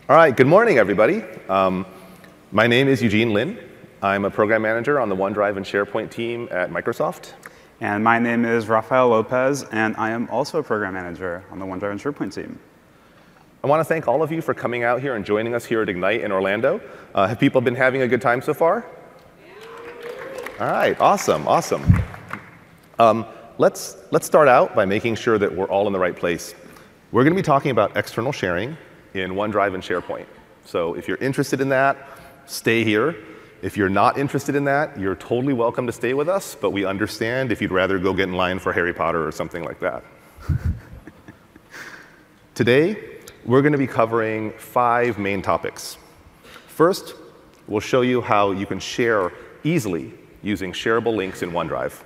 All right, good morning, everybody. My name is Eugene Lin. I'm a program manager on the OneDrive and SharePoint team at Microsoft. And my name is Rafael Lopez, and I am also a program manager on the OneDrive and SharePoint team. I want to thank all of you for coming out here and joining us here at Ignite in Orlando. Have people been having a good time so far? All right, awesome, awesome. Let's start out by making sure that we're all in the right place. We're going to be talking about external sharing in OneDrive and SharePoint. So if you're interested in that, stay here. If you're not interested in that, you're totally welcome to stay with us, but we understand if you'd rather go get in line for Harry Potter or something like that. Today, we're going to be covering 5 main topics. First, we'll show you how you can share easily using shareable links in OneDrive.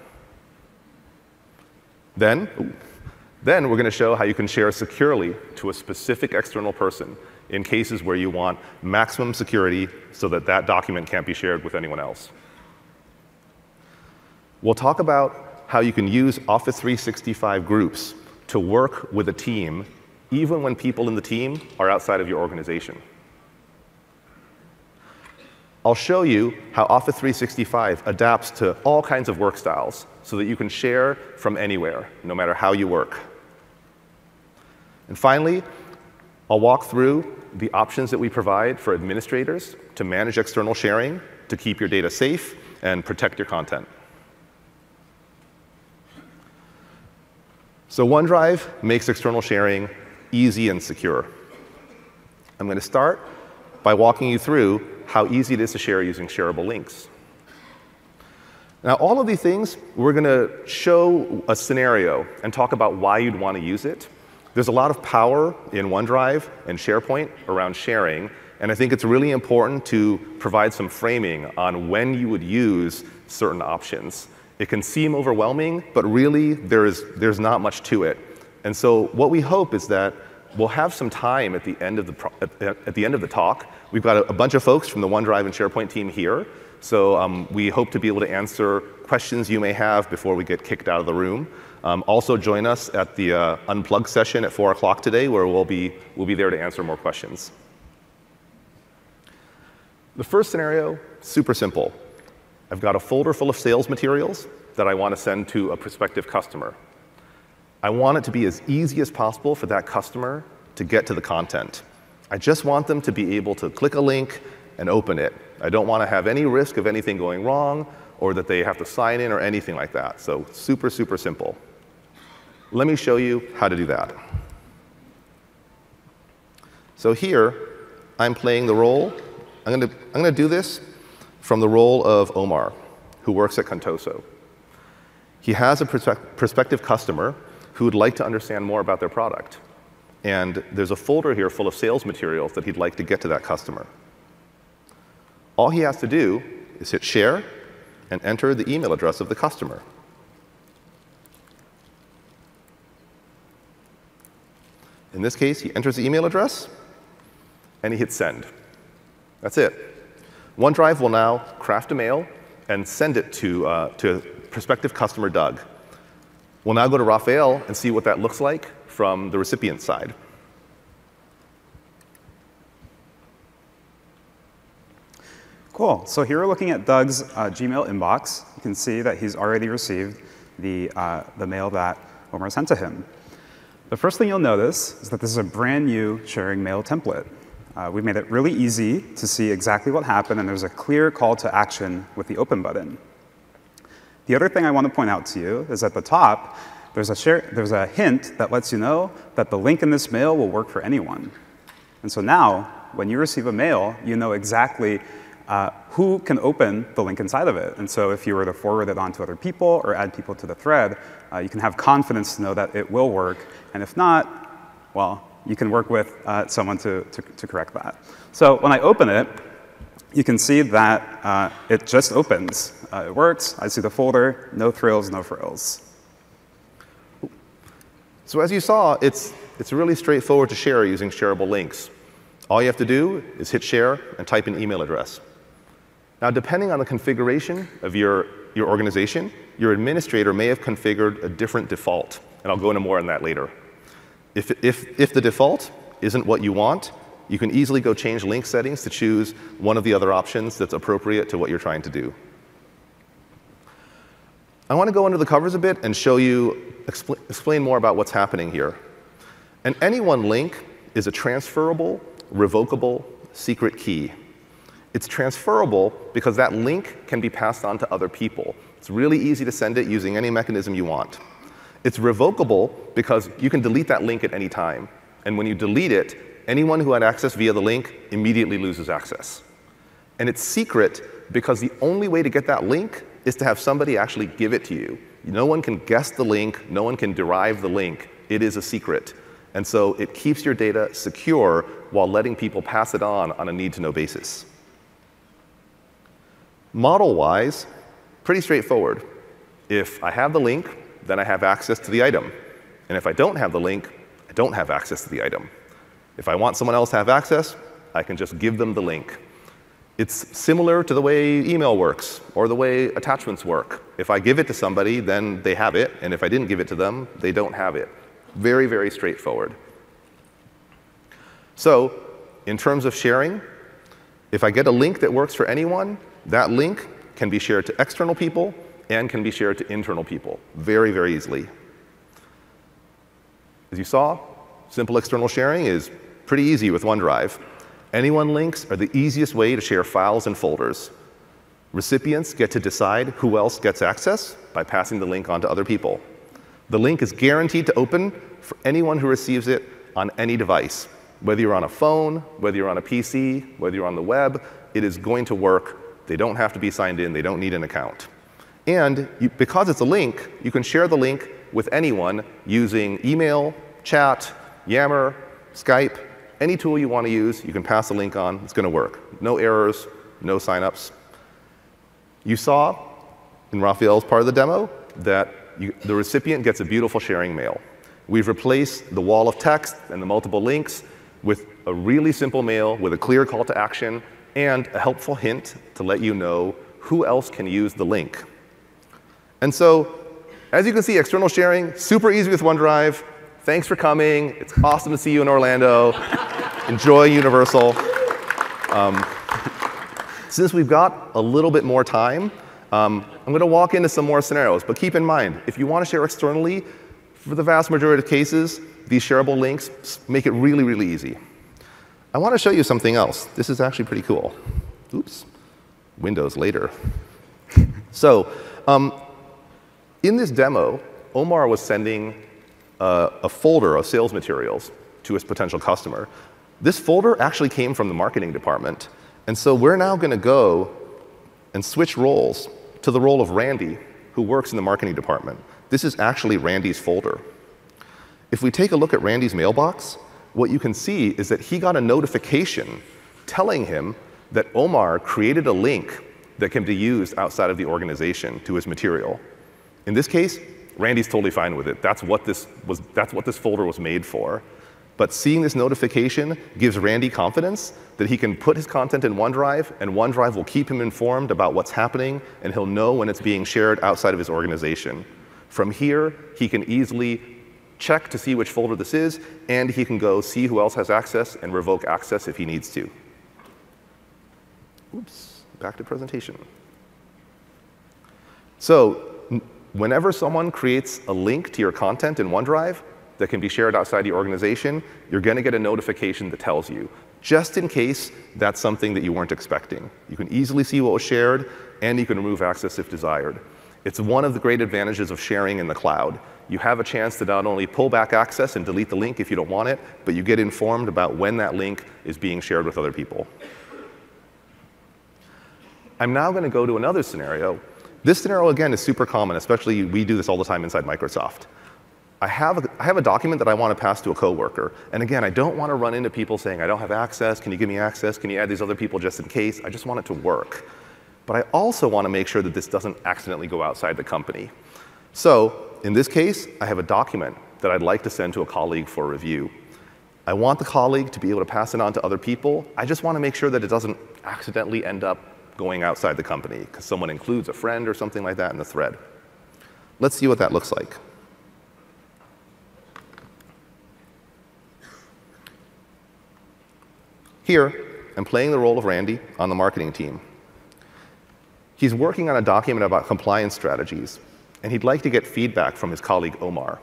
Then we're going to show how you can share securely to a specific external person in cases where you want maximum security so that that document can't be shared with anyone else. We'll talk about how you can use Office 365 groups to work with a team even when people in the team are outside of your organization. I'll show you how Office 365 adapts to all kinds of work styles so that you can share from anywhere, no matter how you work. And finally, I'll walk through the options that we provide for administrators to manage external sharing, to keep your data safe, and protect your content. So OneDrive makes external sharing easy and secure. I'm going to start by walking you through how easy it is to share using shareable links. Now, all of these things, we're going to show a scenario and talk about why you'd want to use it. There's a lot of power in OneDrive and SharePoint around sharing, and I think it's really important to provide some framing on when you would use certain options. It can seem overwhelming, but really there's not much to it. And so what we hope is that we'll have some time at the end of the talk. We've got a bunch of folks from the OneDrive and SharePoint team here, so we hope to be able to answer questions you may have before we get kicked out of the room. Also join us at the Unplug session at 4 o'clock today, where we'll be there to answer more questions. The first scenario, super simple. I've got a folder full of sales materials that I want to send to a prospective customer. I want it to be as easy as possible for that customer to get to the content. I just want them to be able to click a link and open it. I don't want to have any risk of anything going wrong or that they have to sign in or anything like that. So super, super simple. Let me show you how to do that. So here, I'm playing the role. I'm going to do this from the role of Omar, who works at Contoso. He has a prospective customer who would like to understand more about their product. And there's a folder here full of sales materials that he'd like to get to that customer. All he has to do is hit share and enter the email address of the customer. In this case, he enters the email address, and he hits send. That's it. OneDrive will now craft a mail and send it to prospective customer Doug. We'll now go to Rafael and see what that looks like from the recipient side. Cool. So here we're looking at Doug's Gmail inbox. You can see that he's already received the mail that Omar sent to him. The first thing you'll notice is that this is a brand new sharing mail template. We've made it really easy to see exactly what happened, and there's a clear call to action with the open button. The other thing I want to point out to you is at the top, there's a hint that lets you know that the link in this mail will work for anyone. And so now, when you receive a mail, you know exactly who can open the link inside of it. And so if you were to forward it on to other people or add people to the thread, you can have confidence to know that it will work. And if not, well, you can work with someone to correct that. So when I open it, you can see that it just opens. It works. I see the folder. No thrills, no frills. So as you saw, it's really straightforward to share using shareable links. All you have to do is hit share and type an email address. Now, depending on the configuration of your organization, your administrator may have configured a different default. And I'll go into more on that later. If the default isn't what you want, You can easily go change link settings to choose one of the other options that's appropriate to what you're trying to do. I want to go under the covers a bit and show you, explain more about what's happening here. An anyone link is a transferable, revocable, secret key. It's transferable because that link can be passed on to other people. It's really easy to send it using any mechanism you want. It's revocable because you can delete that link at any time. And when you delete it, anyone who had access via the link immediately loses access. And it's secret because the only way to get that link is to have somebody actually give it to you. No one can guess the link. No one can derive the link. It is a secret. And so it keeps your data secure while letting people pass it on a need-to-know basis. Model-wise, pretty straightforward. If I have the link, then I have access to the item. And if I don't have the link, I don't have access to the item. If I want someone else to have access, I can just give them the link. It's similar to the way email works or the way attachments work. If I give it to somebody, then they have it. And if I didn't give it to them, they don't have it. Very, very straightforward. So in terms of sharing, if I get a link that works for anyone, that link can be shared to external people and can be shared to internal people very, very easily. As you saw, simple external sharing is pretty easy with OneDrive. Anyone links are the easiest way to share files and folders. Recipients get to decide who else gets access by passing the link on to other people. The link is guaranteed to open for anyone who receives it on any device. Whether you're on a phone, whether you're on a PC, whether you're on the web, it is going to work. They don't have to be signed in. They don't need an account. And because it's a link, you can share the link with anyone using email, chat, Yammer, Skype, any tool you want to use. You can pass the link on. It's going to work. No errors, no signups. You saw in Raphael's part of the demo that the recipient gets a beautiful sharing mail. We've replaced the wall of text and the multiple links with a really simple mail with a clear call to action and a helpful hint to let you know who else can use the link. And so, as you can see, external sharing, super easy with OneDrive. Thanks for coming. It's awesome to see you in Orlando. Enjoy Universal. Since we've got a little bit more time, I'm going to walk into some more scenarios. But keep in mind, if you want to share externally, for the vast majority of cases, these shareable links make it really, really easy. I want to show you something else. This is actually pretty cool. Oops. Windows later. So in this demo, Omar was sending a folder of sales materials to his potential customer. This folder actually came from the marketing department. And so we're now going to go and switch roles to the role of Randy, who works in the marketing department. This is actually Randy's folder. If we take a look at Randy's mailbox, what you can see is that he got a notification telling him that Omar created a link that can be used outside of the organization to his material. In this case, Randy's totally fine with it. That's what this folder was made for. But seeing this notification gives Randy confidence that he can put his content in OneDrive, and OneDrive will keep him informed about what's happening, and he'll know when it's being shared outside of his organization. From here, he can easily check to see which folder this is, and he can go see who else has access and revoke access if he needs to. Oops, back to presentation. So whenever someone creates a link to your content in OneDrive that can be shared outside the organization, you're going to get a notification that tells you, just in case that's something that you weren't expecting. You can easily see what was shared, and you can remove access if desired. It's one of the great advantages of sharing in the cloud. You have a chance to not only pull back access and delete the link if you don't want it, but you get informed about when that link is being shared with other people. I'm now going to go to another scenario. This scenario, again, is super common, especially we do this all the time inside Microsoft. I have a document that I want to pass to a coworker. And again, I don't want to run into people saying, I don't have access. Can you give me access? Can you add these other people just in case? I just want it to work. But I also want to make sure that this doesn't accidentally go outside the company. So in this case, I have a document that I'd like to send to a colleague for review. I want the colleague to be able to pass it on to other people. I just want to make sure that it doesn't accidentally end up going outside the company because someone includes a friend or something like that in the thread. Let's see what that looks like. Here, I'm playing the role of Randy on the marketing team. He's working on a document about compliance strategies, and he'd like to get feedback from his colleague Omar.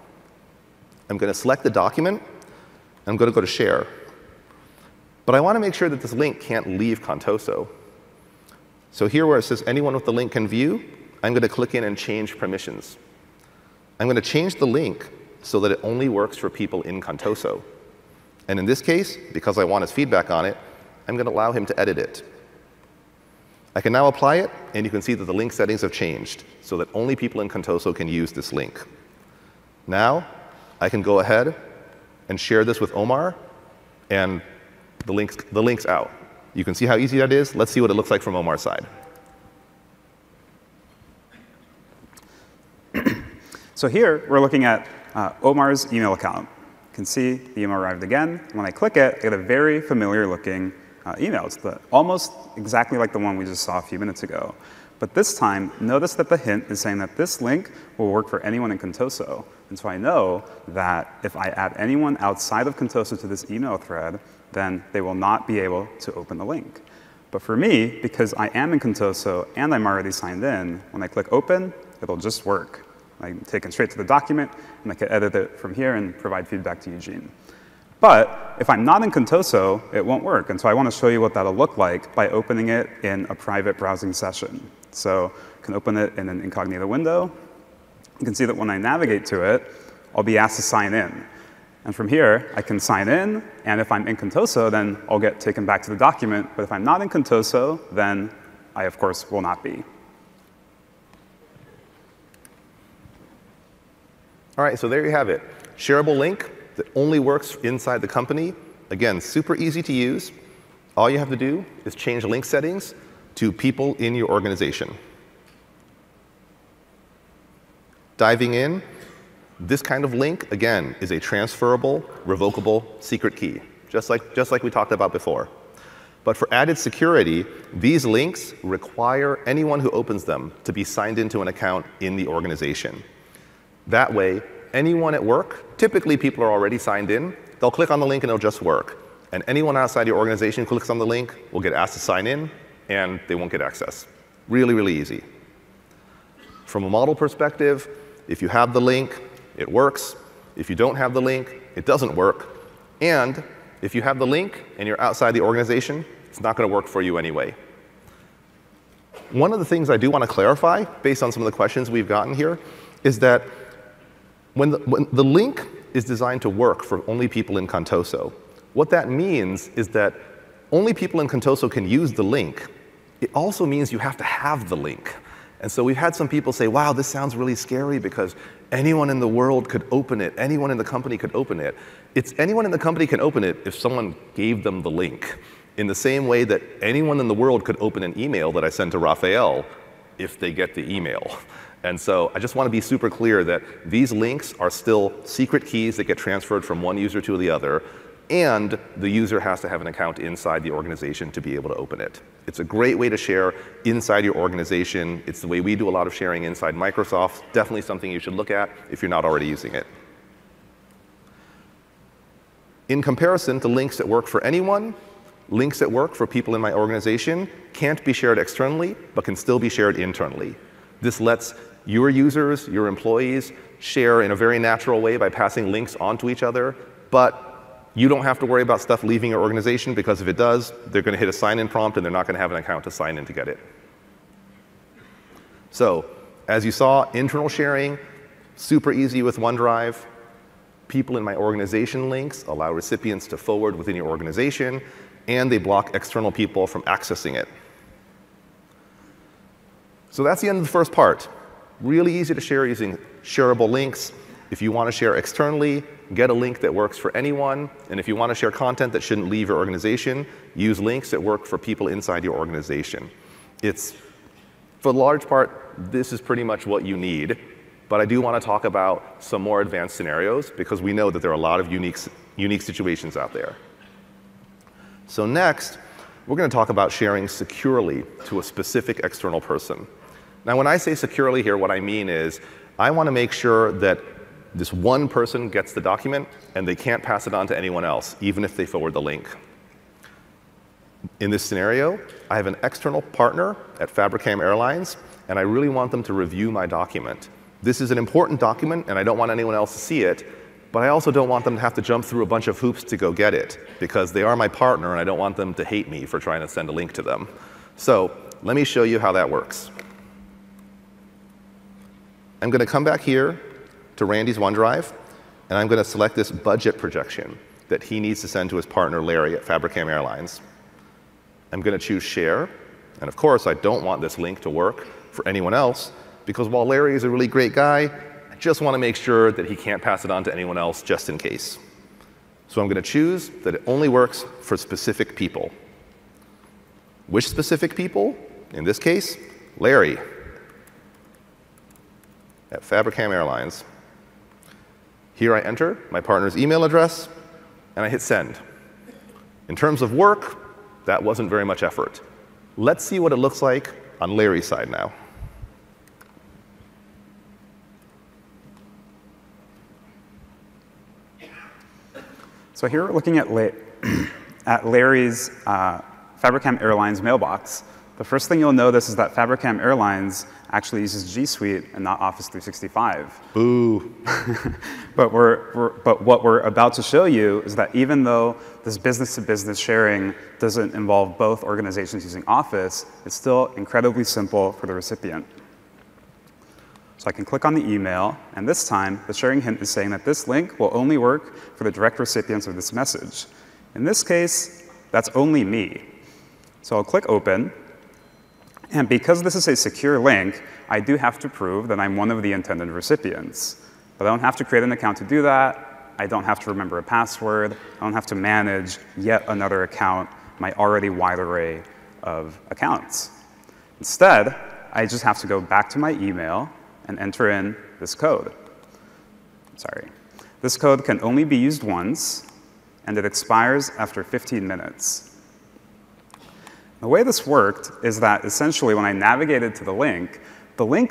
I'm going to select the document. I'm going to go to Share. But I want to make sure that this link can't leave Contoso. So here where it says anyone with the link can view, I'm going to click in and change permissions. I'm going to change the link so that it only works for people in Contoso. And in this case, because I want his feedback on it, I'm going to allow him to edit it. I can now apply it, and you can see that the link settings have changed so that only people in Contoso can use this link. Now, I can go ahead and share this with Omar, and the link's out. You can see how easy that is. Let's see what it looks like from Omar's side. So here, we're looking at Omar's email account. You can see the email arrived again. When I click it, I get a very familiar-looking email. It's almost exactly like the one we just saw a few minutes ago. But this time, notice that the hint is saying that this link will work for anyone in Contoso. And so I know that if I add anyone outside of Contoso to this email thread, then they will not be able to open the link. But for me, because I am in Contoso and I'm already signed in, when I click Open, it'll just work. I'm taken straight to the document, and I can edit it from here and provide feedback to Eugene. But if I'm not in Contoso, it won't work. And so I want to show you what that'll look like by opening it in a private browsing session. So I can open it in an incognito window. You can see that when I navigate to it, I'll be asked to sign in. And from here, I can sign in. And if I'm in Contoso, then I'll get taken back to the document. But if I'm not in Contoso, then I, of course, will not be. All right, so there you have it. Shareable link that only works inside the company. Again, super easy to use. All you have to do is change link settings to people in your organization. Diving in, this kind of link, again, is a transferable, revocable secret key, just like we talked about before. But for added security, these links require anyone who opens them to be signed into an account in the organization. That way, anyone at work, typically people are already signed in, they'll click on the link and it'll just work. And anyone outside your organization who clicks on the link will get asked to sign in, and they won't get access. Really, really easy. From a model perspective, if you have the link, it works. If you don't have the link, it doesn't work. And if you have the link and you're outside the organization, it's not going to work for you anyway. One of the things I do want to clarify, based on some of the questions we've gotten here, is that when the link is designed to work for only people in Contoso, what that means is that only people in Contoso can use the link. It also means you have to have the link. And so we've had some people say, wow, this sounds really scary because anyone in the world could open it. Anyone in the company could open it. It's anyone in the company can open it if someone gave them the link, in the same way that anyone in the world could open an email that I send to Raphael if they get the email. And so I just want to be super clear that these links are still secret keys that get transferred from one user to the other, and the user has to have an account inside the organization to be able to open it. It's a great way to share inside your organization. It's the way we do a lot of sharing inside Microsoft. Definitely something you should look at if you're not already using it. In comparison to links that work for anyone, links that work for people in my organization can't be shared externally, but can still be shared internally. This lets your users, your employees, share in a very natural way by passing links onto each other, but you don't have to worry about stuff leaving your organization, because if it does, they're going to hit a sign-in prompt and they're not going to have an account to sign in to get it. So, as you saw, internal sharing, super easy with OneDrive. People in my organization links allow recipients to forward within your organization, and they block external people from accessing it. So that's the end of the first part. Really easy to share using shareable links. If you want to share externally, get a link that works for anyone. And if you want to share content that shouldn't leave your organization, use links that work for people inside your organization. For the large part, this is pretty much what you need. But I do want to talk about some more advanced scenarios, because we know that there are a lot of unique situations out there. So next, we're going to talk about sharing securely to a specific external person. Now, when I say securely here, what I mean is I want to make sure that this one person gets the document and they can't pass it on to anyone else, even if they forward the link. In this scenario, I have an external partner at Fabricam Airlines, and I really want them to review my document. This is an important document, and I don't want anyone else to see it, but I also don't want them to have to jump through a bunch of hoops to go get it, because they are my partner, and I don't want them to hate me for trying to send a link to them. So let me show you how that works. I'm going to come back here to Randy's OneDrive, and I'm going to select this budget projection that he needs to send to his partner, Larry, at Fabricam Airlines. I'm going to choose Share. And of course, I don't want this link to work for anyone else, because while Larry is a really great guy, I just want to make sure that he can't pass it on to anyone else just in case. So I'm going to choose that it only works for specific people. Which specific people? In this case, Larry at Fabricam Airlines. Here I enter my partner's email address, and I hit send. In terms of work, that wasn't very much effort. Let's see what it looks like on Larry's side now. So here we're looking at Larry's Fabricam Airlines mailbox. The first thing you'll notice is that Fabricam Airlines actually uses G Suite and not Office 365. Boo. But what we're about to show you is that even though this business-to-business sharing doesn't involve both organizations using Office, it's still incredibly simple for the recipient. So I can click on the email, and this time the sharing hint is saying that this link will only work for the direct recipients of this message. In this case, that's only me. So I'll click Open. And because this is a secure link, I do have to prove that I'm one of the intended recipients. But I don't have to create an account to do that. I don't have to remember a password. I don't have to manage yet another account, my already wide array of accounts. Instead, I just have to go back to my email and enter in this code. Sorry. This code can only be used once, and it expires after 15 minutes. The way this worked is that essentially when I navigated to the link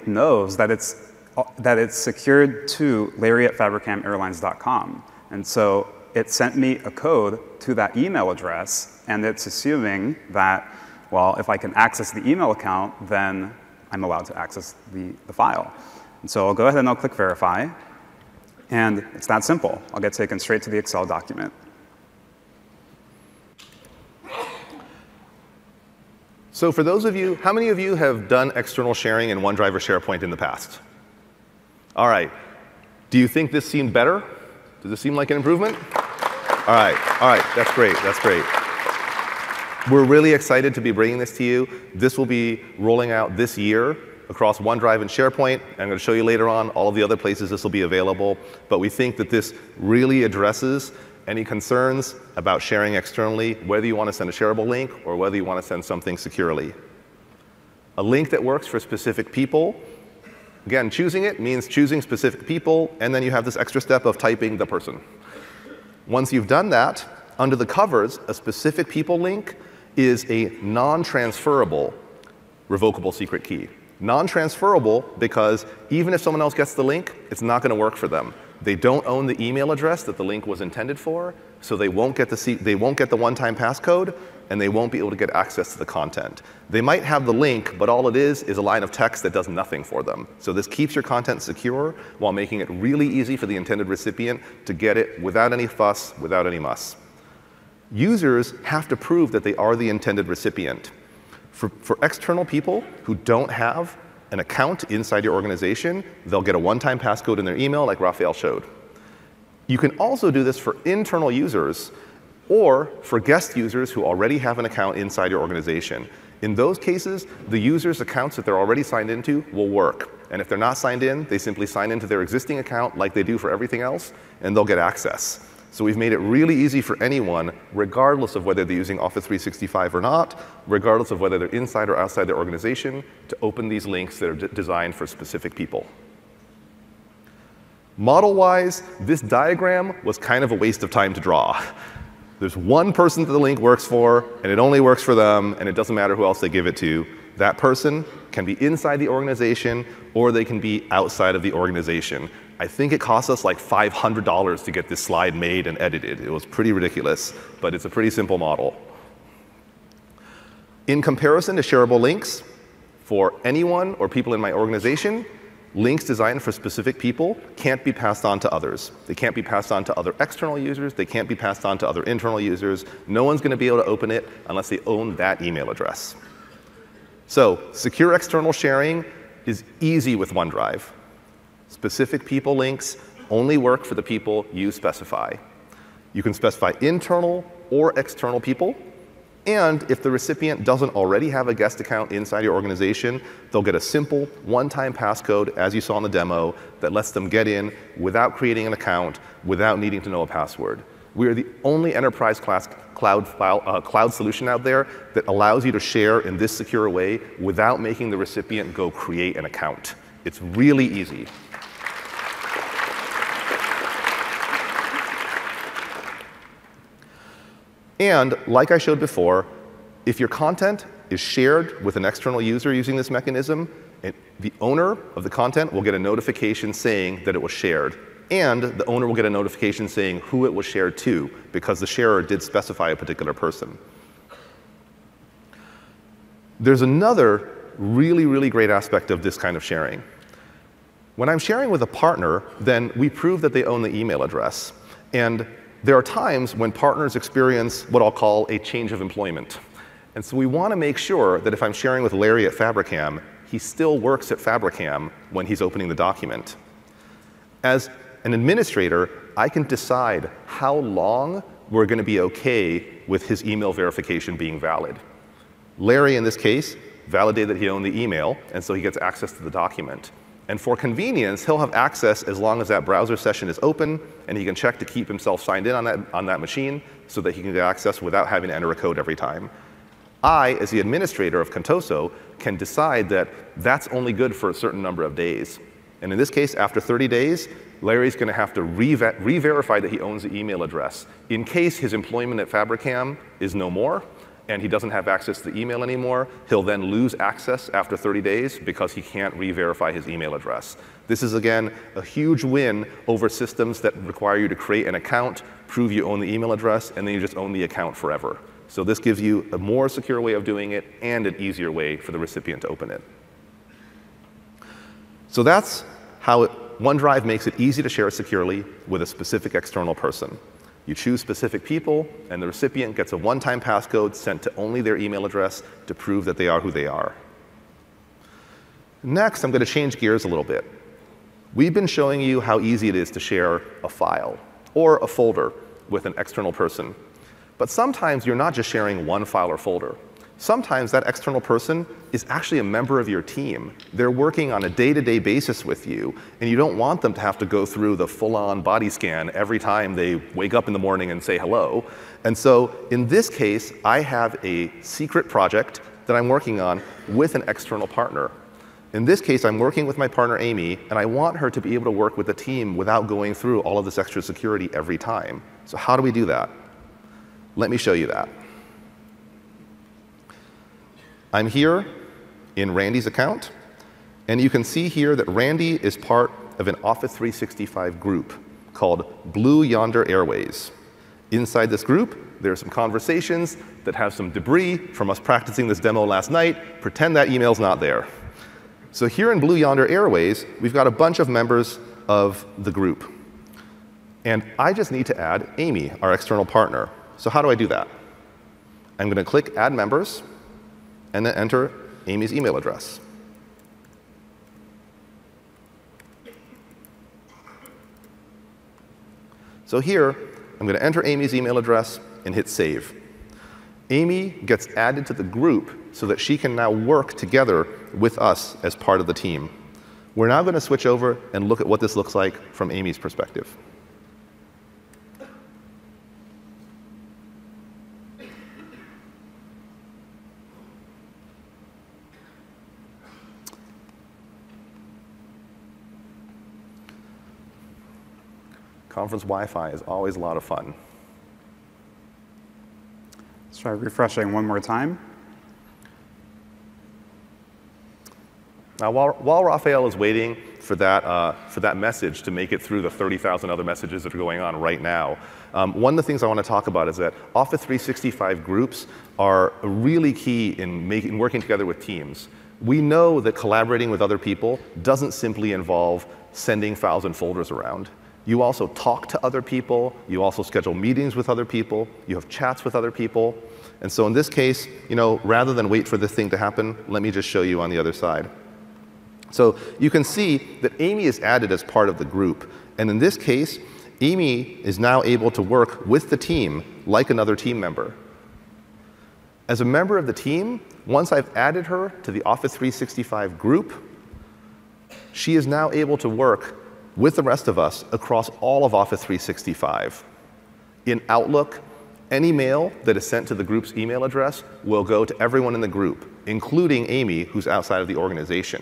knows that it's secured to larry@fabricamairlines.com. And so it sent me a code to that email address, and it's assuming that, well, if I can access the email account, then I'm allowed to access the file. And so I'll go ahead and I'll click Verify, and it's that simple. I'll get taken straight to the Excel document. So for those of you, how many of you have done external sharing in OneDrive or SharePoint in the past? All right. Do you think this seemed better? Does this seem like an improvement? All right. That's great. That's great. We're really excited to be bringing this to you. This will be rolling out this year across OneDrive and SharePoint. I'm going to show you later on all of the other places this will be available. But we think that this really addresses any concerns about sharing externally, whether you want to send a shareable link or whether you want to send something securely. A link that works for specific people, again, choosing it means choosing specific people, and then you have this extra step of typing the person. Once you've done that, under the covers, a specific people link is a non-transferable revocable secret key. Non-transferable because even if someone else gets the link, it's not going to work for them. They don't own the email address that the link was intended for, so they won't get the one-time passcode, and they won't be able to get access to the content. They might have the link, but all it is a line of text that does nothing for them. So this keeps your content secure while making it really easy for the intended recipient to get it without any fuss, without any muss. Users have to prove that they are the intended recipient. For external people who don't have an account inside your organization, they'll get a one-time passcode in their email like Raphael showed. You can also do this for internal users or for guest users who already have an account inside your organization. In those cases, the users' accounts that they're already signed into will work. And if they're not signed in, they simply sign into their existing account like they do for everything else, and they'll get access. So we've made it really easy for anyone, regardless of whether they're using Office 365 or not, regardless of whether they're inside or outside their organization, to open these links that are designed for specific people. Model-wise, this diagram was kind of a waste of time to draw. There's one person that the link works for, and it only works for them, and it doesn't matter who else they give it to. That person can be inside the organization, or they can be outside of the organization. I think it cost us like $500 to get this slide made and edited. It was pretty ridiculous, but it's a pretty simple model. In comparison to shareable links, for anyone or people in my organization, links designed for specific people can't be passed on to others. They can't be passed on to other external users. They can't be passed on to other internal users. No one's going to be able to open it unless they own that email address. So secure external sharing is easy with OneDrive. Specific people links only work for the people you specify. You can specify internal or external people. And if the recipient doesn't already have a guest account inside your organization, they'll get a simple one-time passcode, as you saw in the demo, that lets them get in without creating an account, without needing to know a password. We are the only enterprise-class cloud solution out there that allows you to share in this secure way without making the recipient go create an account. It's really easy. And like I showed before, if your content is shared with an external user using this mechanism, the owner of the content will get a notification saying that it was shared. And the owner will get a notification saying who it was shared to, because the sharer did specify a particular person. There's another really, really great aspect of this kind of sharing. When I'm sharing with a partner, then we prove that they own the email address. And there are times when partners experience what I'll call a change of employment. And so we want to make sure that if I'm sharing with Larry at Fabricam, he still works at Fabricam when he's opening the document. As an administrator, I can decide how long we're going to be OK with his email verification being valid. Larry, in this case, validated that he owned the email, and so he gets access to the document. And for convenience, he'll have access as long as that browser session is open, and he can check to keep himself signed in on that machine so that he can get access without having to enter a code every time. I, as the administrator of Contoso, can decide that that's only good for a certain number of days. And in this case, after 30 days, Larry's going to have to re-verify that he owns the email address. In case his employment at Fabricam is no more, and he doesn't have access to the email anymore, he'll then lose access after 30 days because he can't re-verify his email address. This is, again, a huge win over systems that require you to create an account, prove you own the email address, and then you just own the account forever. So this gives you a more secure way of doing it and an easier way for the recipient to open it. So that's how OneDrive makes it easy to share securely with a specific external person. You choose specific people, and the recipient gets a one-time passcode sent to only their email address to prove that they are who they are. Next, I'm going to change gears a little bit. We've been showing you how easy it is to share a file or a folder with an external person. But sometimes you're not just sharing one file or folder. Sometimes that external person is actually a member of your team. They're working on a day-to-day basis with you, and you don't want them to have to go through the full-on body scan every time they wake up in the morning and say hello. And so in this case, I have a secret project that I'm working on with an external partner. In this case, I'm working with my partner, Amy, and I want her to be able to work with the team without going through all of this extra security every time. So how do we do that? Let me show you that. I'm here in Randy's account, and you can see here that Randy is part of an Office 365 group called Blue Yonder Airways. Inside this group, there are some conversations that have some debris from us practicing this demo last night. Pretend that email's not there. So here in Blue Yonder Airways, we've got a bunch of members of the group. And I just need to add Amy, our external partner. So how do I do that? I'm going to click Add Members, and then enter Amy's email address. So here, I'm going to enter Amy's email address and hit Save. Amy gets added to the group so that she can now work together with us as part of the team. We're now going to switch over and look at what this looks like from Amy's perspective. Conference Wi-Fi is always a lot of fun. Let's try refreshing one more time. Now, while Raphael is waiting for that message to make it through the 30,000 other messages that are going on right now, one of the things I want to talk about is that Office 365 groups are really key in working together with teams. We know that collaborating with other people doesn't simply involve sending files and folders around. You also talk to other people. You also schedule meetings with other people. You have chats with other people. And so in this case, rather than wait for this thing to happen, let me just show you on the other side. So you can see that Amy is added as part of the group. And in this case, Amy is now able to work with the team like another team member. As a member of the team, once I've added her to the Office 365 group, she is now able to work with the rest of us across all of Office 365. In Outlook, any mail that is sent to the group's email address will go to everyone in the group, including Amy, who's outside of the organization.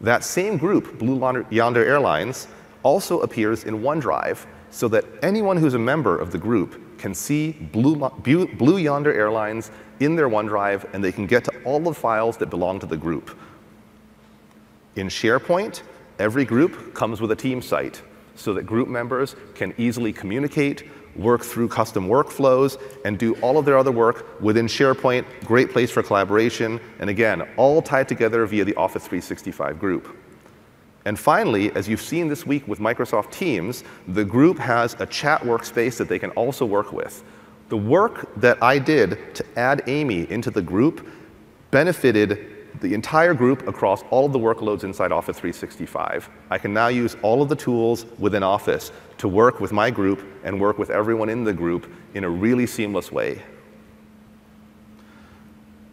That same group, Blue Yonder Airlines, also appears in OneDrive so that anyone who's a member of the group can see Blue Yonder Airlines in their OneDrive, and they can get to all the files that belong to the group. In SharePoint, every group comes with a team site so that group members can easily communicate, work through custom workflows, and do all of their other work within SharePoint. Great place for collaboration. And again, all tied together via the Office 365 group. And finally, as you've seen this week with Microsoft Teams, the group has a chat workspace that they can also work with. The work that I did to add Amy into the group benefited the entire group across all of the workloads inside Office 365. I can now use all of the tools within Office to work with my group and work with everyone in the group in a really seamless way.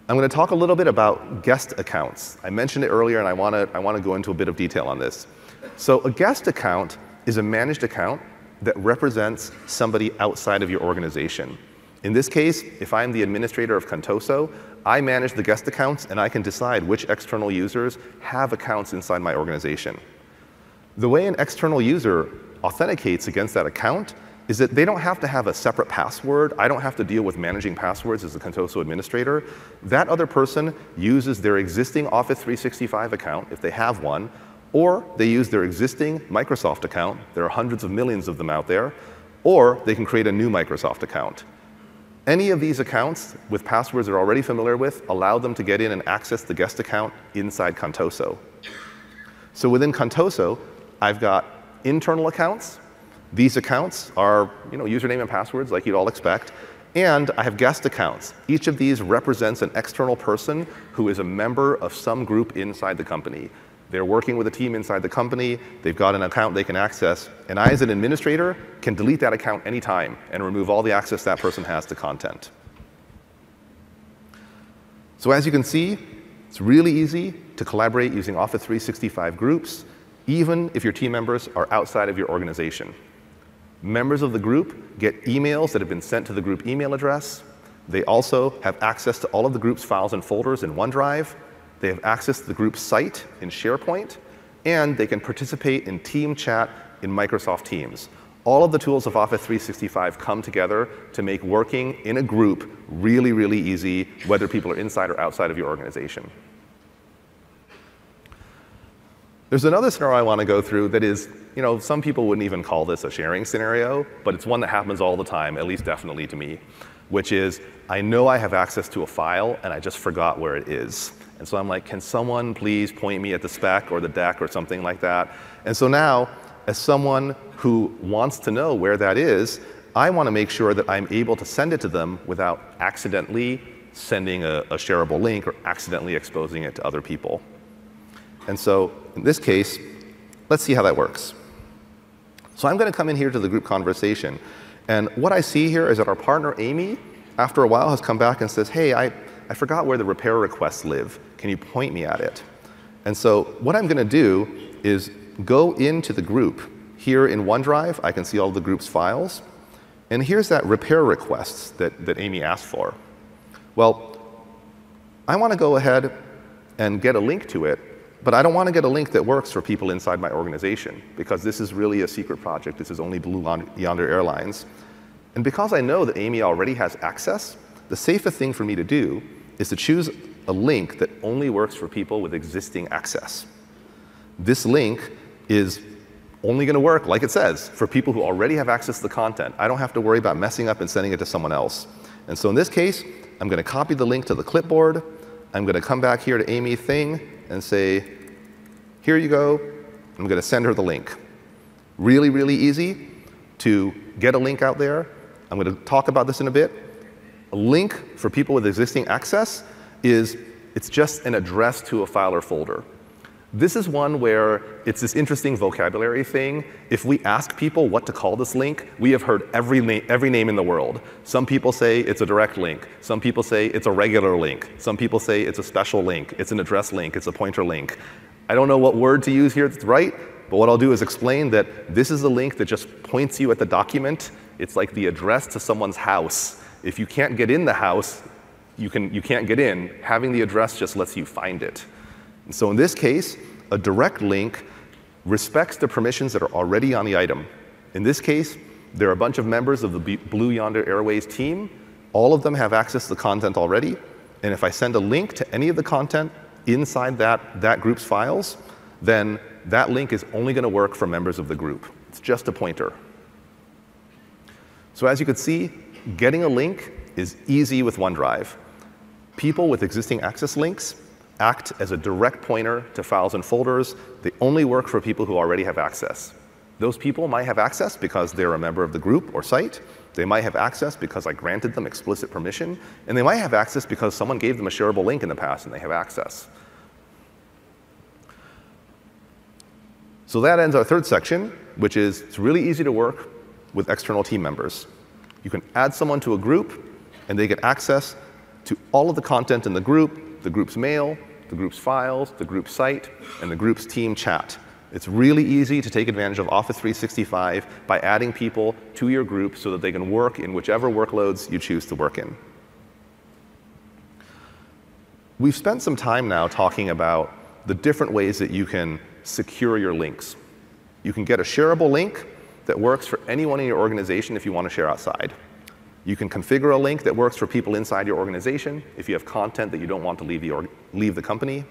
I'm going to talk a little bit about guest accounts. I mentioned it earlier, and I want to go into a bit of detail on this. So a guest account is a managed account that represents somebody outside of your organization. In this case, if I'm the administrator of Contoso, I manage the guest accounts, and I can decide which external users have accounts inside my organization. The way an external user authenticates against that account is that they don't have to have a separate password. I don't have to deal with managing passwords as a Contoso administrator. That other person uses their existing Office 365 account, if they have one, or they use their existing Microsoft account. There are hundreds of millions of them out there. Or they can create a new Microsoft account. Any of these accounts with passwords they're already familiar with allow them to get in and access the guest account inside Contoso. So within Contoso, I've got internal accounts. These accounts are username and passwords like you'd all expect. And I have guest accounts. Each of these represents an external person who is a member of some group inside the company. They're working with a team inside the company. They've got an account they can access. And I, as an administrator, can delete that account anytime and remove all the access that person has to content. So as you can see, it's really easy to collaborate using Office 365 groups, even if your team members are outside of your organization. Members of the group get emails that have been sent to the group email address. They also have access to all of the group's files and folders in OneDrive. They have access to the group's site in SharePoint, and they can participate in team chat in Microsoft Teams. All of the tools of Office 365 come together to make working in a group really, really easy, whether people are inside or outside of your organization. There's another scenario I want to go through that is, some people wouldn't even call this a sharing scenario, but it's one that happens all the time, at least definitely to me, which is I know I have access to a file, and I just forgot where it is. And so I'm like, can someone please point me at the spec or the deck or something like that? And so now, as someone who wants to know where that is, I want to make sure that I'm able to send it to them without accidentally sending a shareable link or accidentally exposing it to other people. And so in this case, let's see how that works. So I'm going to come in here to the group conversation. And what I see here is that our partner, Amy, after a while has come back and says, hey, I forgot where the repair requests live. Can you point me at it? And so what I'm going to do is go into the group. Here in OneDrive, I can see all the group's files. And here's that repair requests that Amy asked for. Well, I want to go ahead and get a link to it, but I don't want to get a link that works for people inside my organization, because this is really a secret project. This is only Blue Yonder Airlines. And because I know that Amy already has access, the safest thing for me to do is to choose a link that only works for people with existing access. This link is only going to work, like it says, for people who already have access to the content. I don't have to worry about messing up and sending it to someone else. And so in this case, I'm going to copy the link to the clipboard. I'm going to come back here to Amy thing and say, here you go. I'm going to send her the link. Really, really easy to get a link out there. I'm going to talk about this in a bit. A link for people with existing access it's just an address to a file or folder. This is one where it's this interesting vocabulary thing. If we ask people what to call this link, we have heard every name in the world. Some people say it's a direct link. Some people say it's a regular link. Some people say it's a special link. It's an address link. It's a pointer link. I don't know what word to use here that's right, but what I'll do is explain that this is a link that just points you at the document. It's like the address to someone's house. If you can't get in the house, you can't get in. Having the address just lets you find it. And so in this case, a direct link respects the permissions that are already on the item. In this case, there are a bunch of members of the Blue Yonder Airways team. All of them have access to the content already. And if I send a link to any of the content inside that group's files, then that link is only going to work for members of the group. It's just a pointer. So as you can see, getting a link is easy with OneDrive. People with existing access links act as a direct pointer to files and folders. They only work for people who already have access. Those people might have access because they're a member of the group or site. They might have access because I granted them explicit permission. And they might have access because someone gave them a shareable link in the past and they have access. So that ends our third section, which is it's really easy to work with external team members. You can add someone to a group, and they get access to all of the content in the group's mail, the group's files, the group's site, and the group's team chat. It's really easy to take advantage of Office 365 by adding people to your group so that they can work in whichever workloads you choose to work in. We've spent some time now talking about the different ways that you can secure your links. You can get a shareable link that works for anyone in your organization if you want to share outside. You can configure a link that works for people inside your organization if you have content that you don't want to leave the company.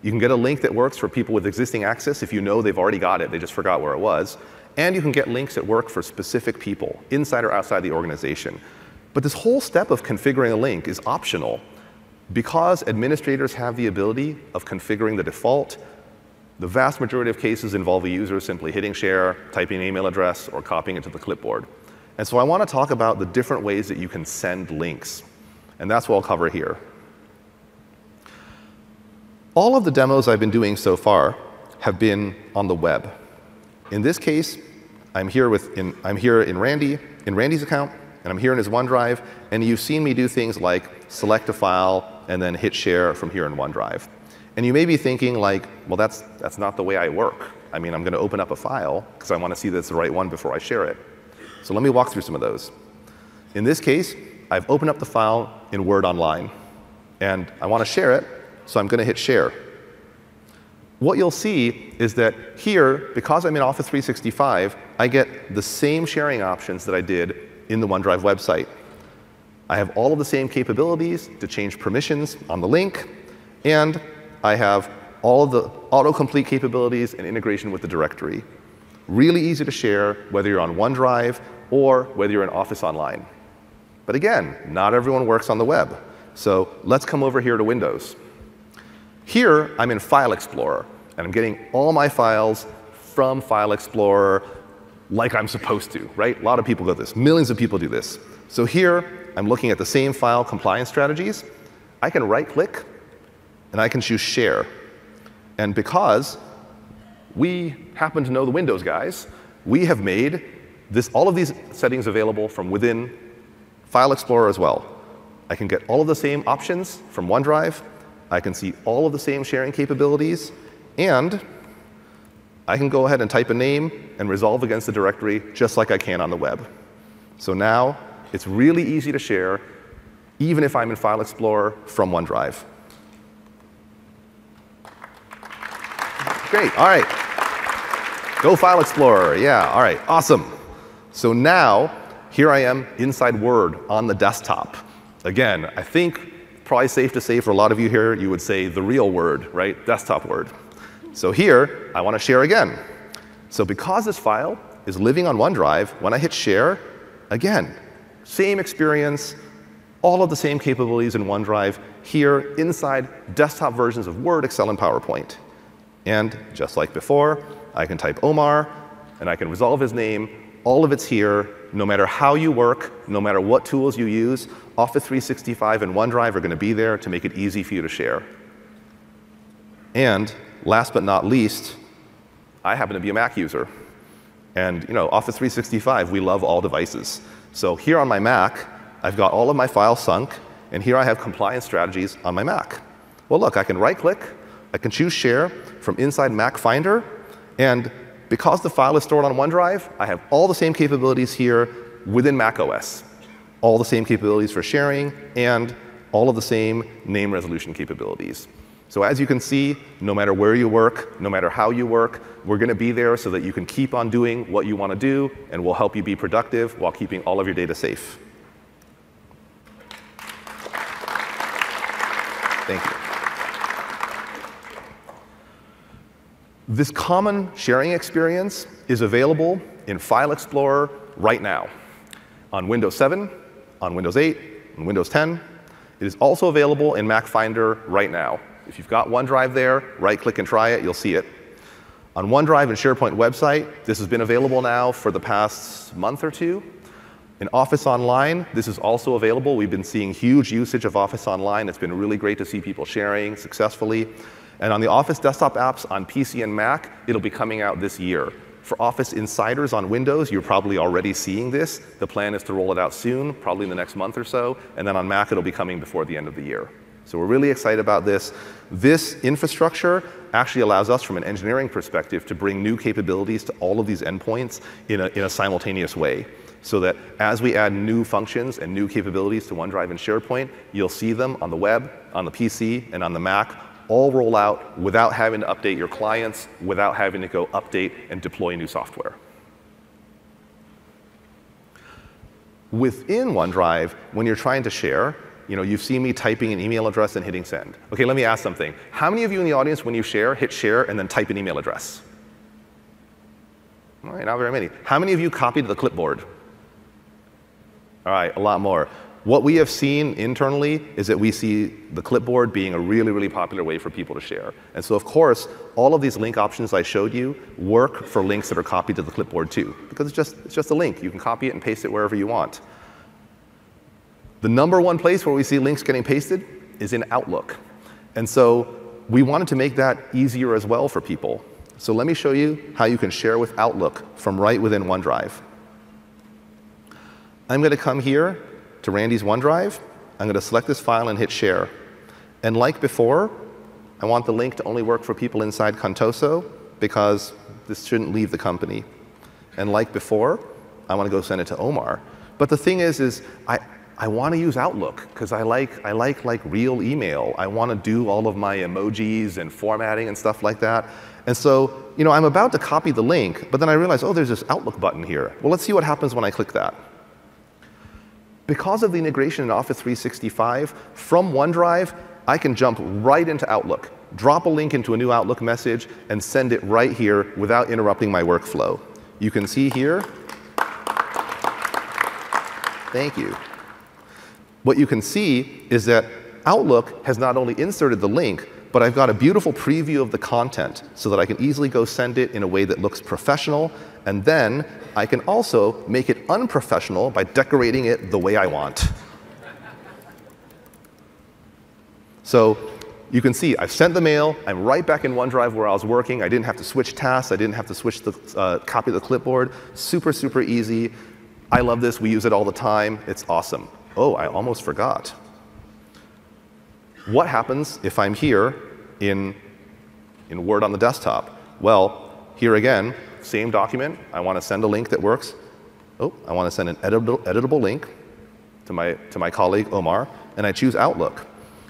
You can get a link that works for people with existing access if you know they've already got it, they just forgot where it was. And you can get links that work for specific people, inside or outside the organization. But this whole step of configuring a link is optional. Because administrators have the ability of configuring the default, the vast majority of cases involve a user simply hitting share, typing an email address, or copying it to the clipboard. And so I want to talk about the different ways that you can send links. And that's what I'll cover here. All of the demos I've been doing so far have been on the web. In this case, I'm here in Randy's account, and I'm here in his OneDrive. And you've seen me do things like select a file and then hit share from here in OneDrive. And you may be thinking, like, well, that's not the way I work. I mean, I'm going to open up a file because I want to see that it's the right one before I share it. So let me walk through some of those. In this case, I've opened up the file in Word Online. And I want to share it, so I'm going to hit share. What you'll see is that here, because I'm in Office 365, I get the same sharing options that I did in the OneDrive website. I have all of the same capabilities to change permissions on the link, and I have all of the autocomplete capabilities and integration with the directory. Really easy to share, whether you're on OneDrive or whether you're in Office Online. But again, not everyone works on the web. So let's come over here to Windows. Here, I'm in File Explorer, and I'm getting all my files from File Explorer like I'm supposed to, right? A lot of people do this. Millions of people do this. So here, I'm looking at the same file compliance strategies. I can right-click, and I can choose Share. And because we happen to know the Windows guys, we have made all of these settings available from within File Explorer as well. I can get all of the same options from OneDrive. I can see all of the same sharing capabilities. And I can go ahead and type a name and resolve against the directory just like I can on the web. So now it's really easy to share, even if I'm in File Explorer from OneDrive. Great. All right. Go File Explorer. Yeah. All right. Awesome. So now, here I am inside Word on the desktop. Again, I think probably safe to say for a lot of you here, you would say the real Word, right? Desktop Word. So here, I want to share again. So because this file is living on OneDrive, when I hit share, again, same experience, all of the same capabilities in OneDrive here inside desktop versions of Word, Excel, and PowerPoint. And just like before, I can type Omar, and I can resolve his name. All of it's here. No matter how you work, no matter what tools you use, Office 365 and OneDrive are going to be there to make it easy for you to share. And last but not least, I happen to be a Mac user. And Office 365, we love all devices. So here on my Mac, I've got all of my files sunk, and here I have compliance strategies on my Mac. Well, look, I can right-click, I can choose Share from inside Mac Finder, and because the file is stored on OneDrive, I have all the same capabilities here within Mac OS. All the same capabilities for sharing, and all of the same name resolution capabilities. So as you can see, no matter where you work, no matter how you work, we're going to be there so that you can keep on doing what you want to do, and we'll help you be productive while keeping all of your data safe. Thank you. This common sharing experience is available in File Explorer right now on Windows 7, on Windows 8, on Windows 10. It is also available in Mac Finder right now. If you've got OneDrive there, right-click and try it, you'll see it. On OneDrive and SharePoint website, this has been available now for the past month or two. In Office Online, this is also available. We've been seeing huge usage of Office Online. It's been really great to see people sharing successfully. And on the Office desktop apps on PC and Mac, it'll be coming out this year. For Office Insiders on Windows, you're probably already seeing this. The plan is to roll it out soon, probably in the next month or so. And then on Mac, it'll be coming before the end of the year. So we're really excited about this. This infrastructure actually allows us, from an engineering perspective, to bring new capabilities to all of these endpoints in a simultaneous way, so that as we add new functions and new capabilities to OneDrive and SharePoint, you'll see them on the web, on the PC, and on the Mac, all roll out without having to update your clients, without having to go update and deploy new software. Within OneDrive, when you're trying to share, you've seen me typing an email address and hitting send. OK, let me ask something. How many of you in the audience, when you share, hit share and then type an email address? All right, not very many. How many of you copied the clipboard? All right, a lot more. What we have seen internally is that we see the clipboard being a really, really popular way for people to share. And so, of course, all of these link options I showed you work for links that are copied to the clipboard too, because it's just a link. You can copy it and paste it wherever you want. The #1 place where we see links getting pasted is in Outlook. And so we wanted to make that easier as well for people. So let me show you how you can share with Outlook from right within OneDrive. I'm going to come here to Randy's OneDrive. I'm going to select this file and hit share. And like before, I want the link to only work for people inside Contoso, because this shouldn't leave the company. And like before, I want to go send it to Omar. But the thing is I want to use Outlook, because I like real email. I want to do all of my emojis and formatting and stuff like that. And so I'm about to copy the link, but then I realize, oh, there's this Outlook button here. Well, let's see what happens when I click that. Because of the integration in Office 365, from OneDrive, I can jump right into Outlook, drop a link into a new Outlook message, and send it right here without interrupting my workflow. You can see here. Thank you. What you can see is that Outlook has not only inserted the link, but I've got a beautiful preview of the content so that I can easily go send it in a way that looks professional. And then I can also make it unprofessional by decorating it the way I want. So you can see I've sent the mail. I'm right back in OneDrive where I was working. I didn't have to switch tasks. I didn't have to switch the copy of the clipboard. Super, super easy. I love this. We use it all the time. It's awesome. Oh, I almost forgot. What happens if I'm here in Word on the desktop? Well, here again, same document. I want to send a link that works. Oh, I want to send an editable link to my colleague, Omar, and I choose Outlook.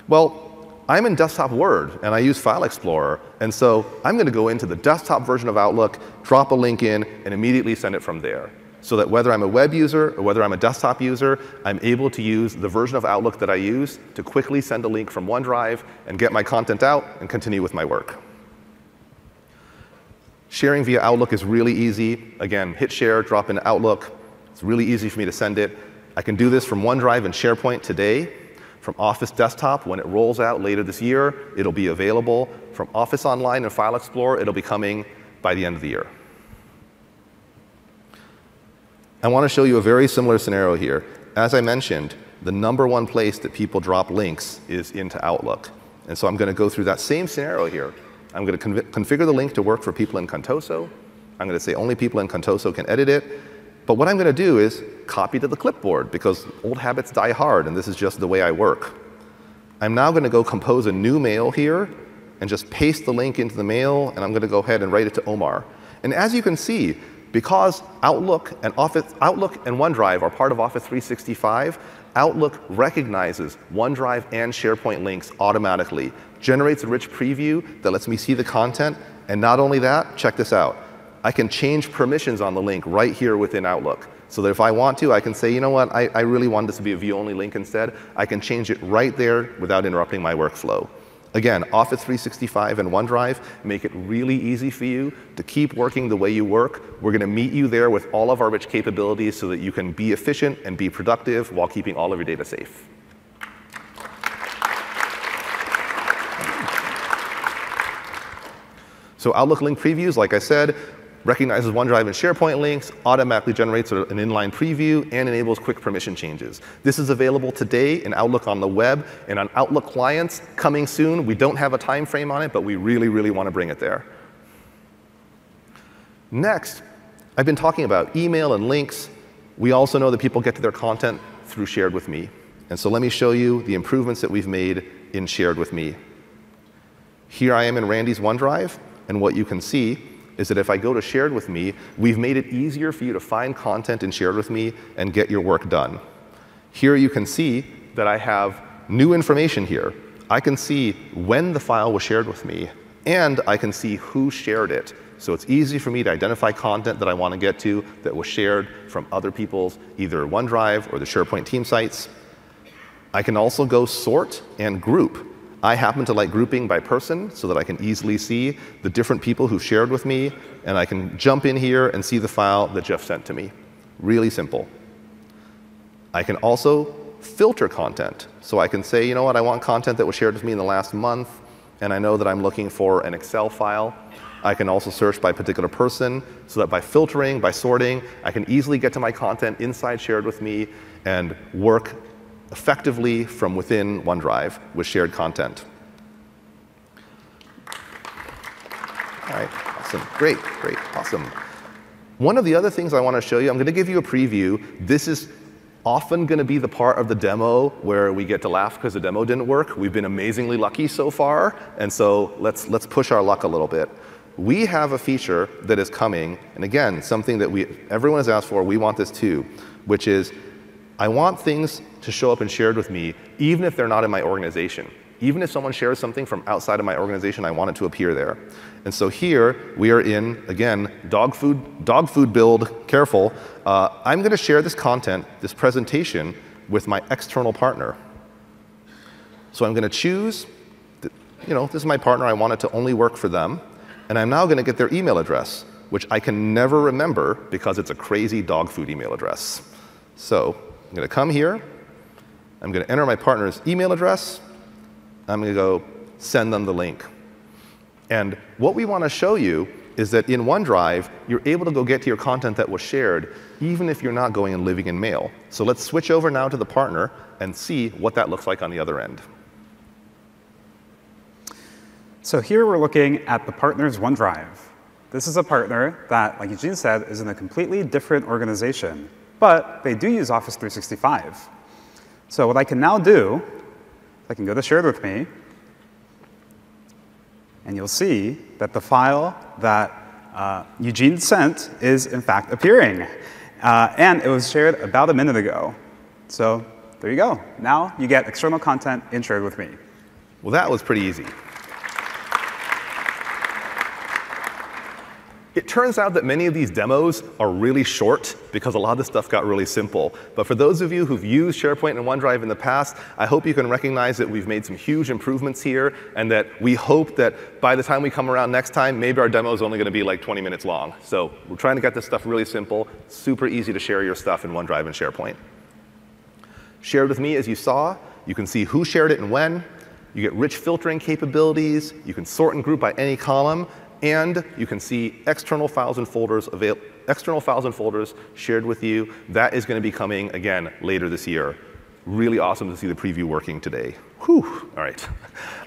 Well, I'm in desktop Word, and I use File Explorer. And so I'm going to go into the desktop version of Outlook, drop a link in, and immediately send it from there. so that whether I'm a web user or whether I'm a desktop user, I'm able to use the version of Outlook that I use to quickly send a link from OneDrive and get my content out and continue with my work. Sharing via Outlook is really easy. Again, hit share, drop in Outlook. It's really easy for me to send it. I can do this from OneDrive and SharePoint today. From Office Desktop, when it rolls out later this year, it'll be available. From Office Online and File Explorer, it'll be coming by the end of the year. I want to show you a very similar scenario here. As I mentioned, the #1 place that people drop links is into Outlook. And so I'm going to go through that same scenario here. I'm going to configure the link to work for people in Contoso. I'm going to say only people in Contoso can edit it. But what I'm going to do is copy to the clipboard, because old habits die hard, and this is just the way I work. I'm now going to go compose a new mail here and just paste the link into the mail, and I'm going to go ahead and write it to Omar. And as you can see, because Outlook and OneDrive are part of Office 365, Outlook recognizes OneDrive and SharePoint links automatically, generates a rich preview that lets me see the content, and not only that, check this out. I can change permissions on the link right here within Outlook. So that if I want to, I can say, you know what, I really want this to be a view-only link instead. I can change it right there without interrupting my workflow. Again, Office 365 and OneDrive make it really easy for you to keep working the way you work. We're going to meet you there with all of our rich capabilities so that you can be efficient and be productive while keeping all of your data safe. So Outlook link previews, like I said, recognizes OneDrive and SharePoint links, automatically generates an inline preview, and enables quick permission changes. This is available today in Outlook on the web and on Outlook clients coming soon. We don't have a time frame on it, but we really, really want to bring it there. Next, I've been talking about email and links. We also know that people get to their content through Shared With Me. And so let me show you the improvements that we've made in Shared With Me. Here I am in Randy's OneDrive, and what you can see is that if I go to Shared With Me, we've made it easier for you to find content in Shared With Me and get your work done. Here you can see that I have new information here. I can see when the file was shared with me, and I can see who shared it. So it's easy for me to identify content that I want to get to that was shared from other people's either OneDrive or the SharePoint team sites. I can also go sort and group. I happen to like grouping by person so that I can easily see the different people who shared with me, and I can jump in here and see the file that Jeff sent to me. Really simple. I can also filter content. So I can say, you know what, I want content that was shared with me in the last month, and I know that I'm looking for an Excel file. I can also search by particular person so that by filtering, by sorting, I can easily get to my content inside Shared With Me and work effectively from within OneDrive with shared content. All right, awesome, great, awesome. One of the other things I want to show you, I'm going to give you a preview. This is often going to be the part of the demo where we get to laugh because the demo didn't work. We've been amazingly lucky so far, and so let's push our luck a little bit. We have a feature that is coming, and again, something that everyone has asked for, we want this too, which is I want things to show up and shared with me even if they're not in my organization. Even if someone shares something from outside of my organization, I want it to appear there. And so here we are in, again, dog food build, careful. I'm going to share this content, this presentation, with my external partner. So I'm going to choose, this is my partner. I want it to only work for them. And I'm now going to get their email address, which I can never remember because it's a crazy dog food email address. So I'm going to come here. I'm going to enter my partner's email address. I'm going to go send them the link. And what we want to show you is that in OneDrive, you're able to go get to your content that was shared, even if you're not going and living in mail. So let's switch over now to the partner and see what that looks like on the other end. So here we're looking at the partner's OneDrive. This is a partner that, like Eugene said, is in a completely different organization. But they do use Office 365. So what I can now do, I can go to Shared With Me, and you'll see that the file that Eugene sent is, in fact, appearing. And it was shared about a minute ago. So there you go. Now you get external content in Shared With Me. Well, that was pretty easy. It turns out that many of these demos are really short because a lot of this stuff got really simple. But for those of you who've used SharePoint and OneDrive in the past, I hope you can recognize that we've made some huge improvements here, and that we hope that by the time we come around next time, maybe our demo is only going to be like 20 minutes long. So we're trying to get this stuff really simple, super easy to share your stuff in OneDrive and SharePoint. Shared with me, as you saw, you can see who shared it and when. You get rich filtering capabilities. You can sort and group by any column. And you can see external files and folders shared with you. That is going to be coming, again, later this year. Really awesome to see the preview working today. Whew. All right.